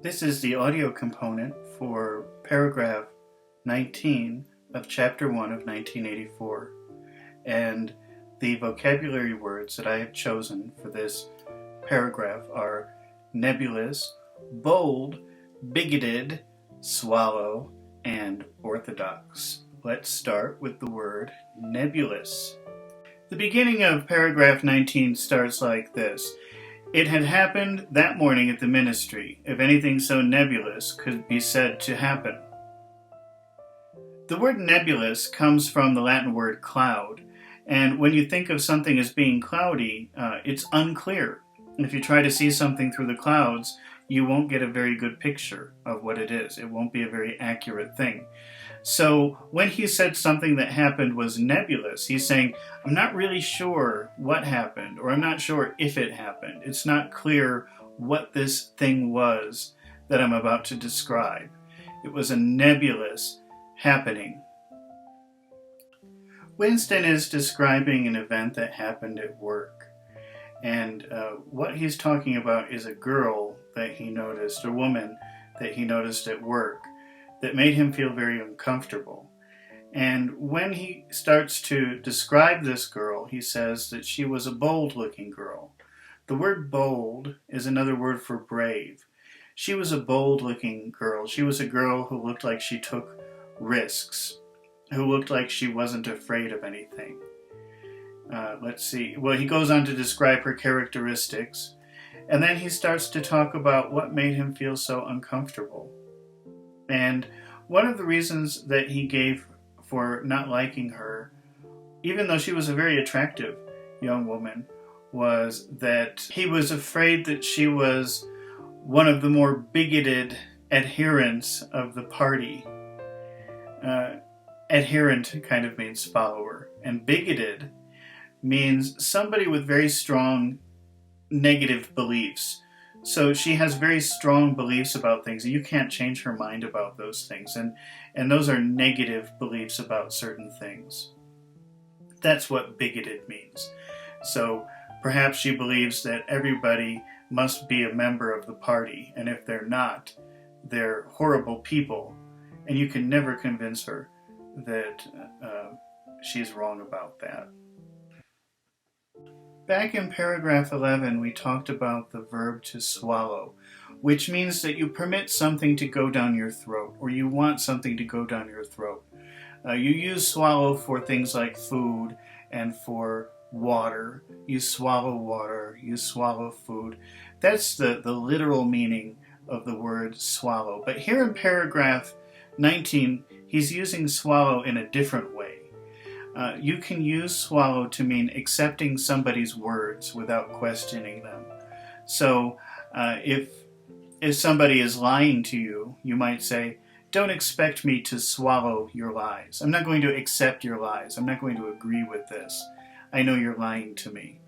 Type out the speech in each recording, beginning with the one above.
This is the audio component for paragraph 19 of chapter 1 of 1984, and the vocabulary words that I have chosen for this paragraph are nebulous, bold, bigoted, swallow, and orthodox. Let's start with the word nebulous. The beginning of paragraph 19 starts like this. It had happened that morning at the ministry, if anything so nebulous could be said to happen. The word nebulous comes from the Latin word cloud, and when you think of something as being cloudy, it's unclear. If you try to see something through the clouds, you won't get a very good picture of what it is. It won't be a very accurate thing. So when he said something that happened was nebulous, he's saying, I'm not really sure what happened, or I'm not sure if it happened. It's not clear what this thing was that I'm about to describe. It was a nebulous happening. Winston is describing an event that happened at work. And what he's talking about is a girl that he noticed, a woman that he noticed at work, that made him feel very uncomfortable. And when he starts to describe this girl, he says that she was a bold-looking girl. The word bold is another word for brave. She was a bold-looking girl. She was a girl who looked like she took risks, who looked like she wasn't afraid of anything. Let's see. Well, he goes on to describe her characteristics, and then he starts to talk about what made him feel so uncomfortable. And one of the reasons that he gave for not liking her, even though she was a very attractive young woman, was that he was afraid that she was one of the more bigoted adherents of the party. Adherent kind of means follower, and bigoted means somebody with very strong negative beliefs. So she has very strong beliefs about things, and you can't change her mind about those things. And those are negative beliefs about certain things. That's what bigoted means. So perhaps she believes that everybody must be a member of the party, and if they're not, they're horrible people, and you can never convince her that she's wrong about that. Back in paragraph 11, we talked about the verb to swallow, which means that you permit something to go down your throat, or you want something to go down your throat. You use swallow for things like food and for water. You swallow water, you swallow food. That's the literal meaning of the word swallow. But here in paragraph 19, he's using swallow in a different way. You can use swallow to mean accepting somebody's words without questioning them. So if somebody is lying to you, you might say, don't expect me to swallow your lies. I'm not going to accept your lies. I'm not going to agree with this. I know you're lying to me.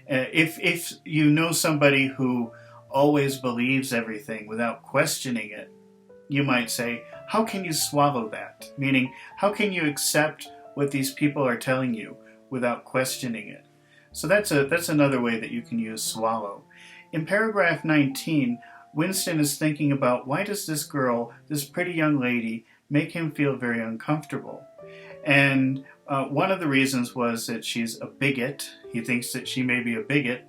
If you know somebody who always believes everything without questioning it, you might say, how can you swallow that? Meaning, how can you accept what these people are telling you without questioning it? So that's another way that you can use swallow. In paragraph 19, Winston is thinking about why does this girl, this pretty young lady, make him feel very uncomfortable? And one of the reasons was that she's a bigot. He thinks that she may be a bigot.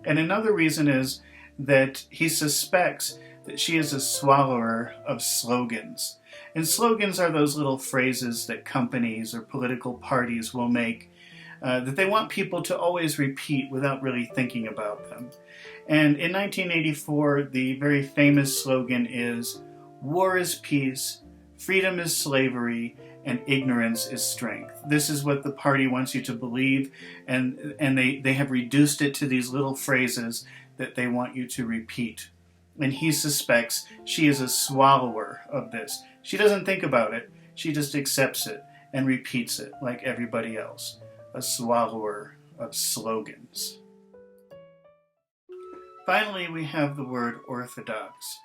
And another reason is that he suspects that she is a swallower of slogans. And slogans are those little phrases that companies or political parties will make that they want people to always repeat without really thinking about them. And in 1984, the very famous slogan is, war is peace, freedom is slavery, and ignorance is strength. This is what the party wants you to believe, and they have reduced it to these little phrases that they want you to repeat. And he suspects she is a swallower of this. She doesn't think about it, she just accepts it and repeats it like everybody else. A swallower of slogans. Finally, we have the word orthodox.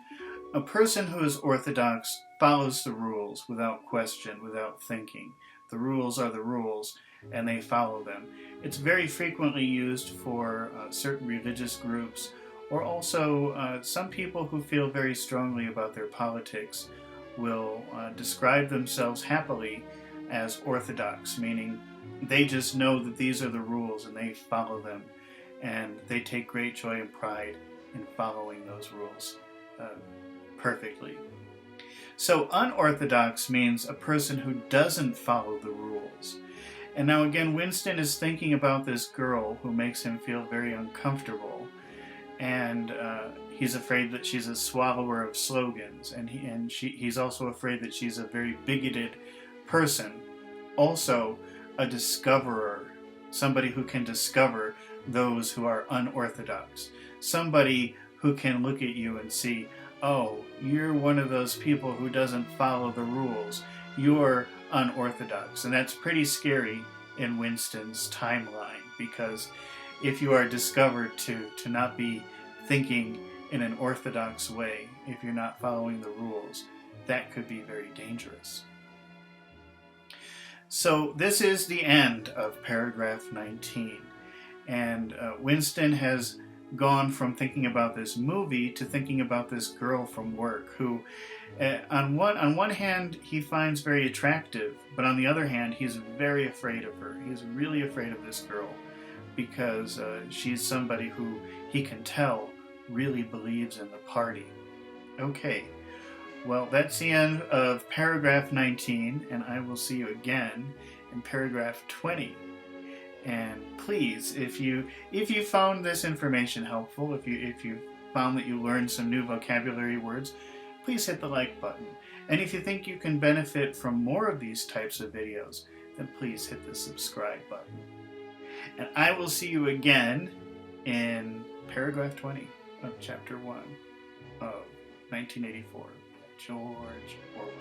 A person who is orthodox follows the rules without question, without thinking. The rules are the rules, and they follow them. It's very frequently used for certain religious groups Or also, some people who feel very strongly about their politics will describe themselves happily as orthodox, meaning they just know that these are the rules and they follow them, and they take great joy and pride in following those rules perfectly. So unorthodox means a person who doesn't follow the rules. And now again, Winston is thinking about this girl who makes him feel very uncomfortable, and he's afraid that she's a swallower of slogans, and he's also afraid that she's a very bigoted person, also a discoverer, somebody who can discover those who are unorthodox, somebody who can look at you and see, oh, you're one of those people who doesn't follow the rules, you're unorthodox. And that's pretty scary in Winston's timeline, because if you are discovered to not be thinking in an orthodox way, if you're not following the rules, that could be very dangerous. So this is the end of paragraph 19, and Winston has gone from thinking about this movie to thinking about this girl from work who, on one hand, he finds very attractive, but on the other hand, he's very afraid of her. He's really afraid of this girl because she's somebody who he can tell really believes in the party. Okay, well, that's the end of paragraph 19, and I will see you again in paragraph 20. And please, if you found this information helpful, if you found that you learned some new vocabulary words, please hit the like button. And if you think you can benefit from more of these types of videos, then please hit the subscribe button. And I will see you again in paragraph 20 of chapter 1 of 1984, George Orwell.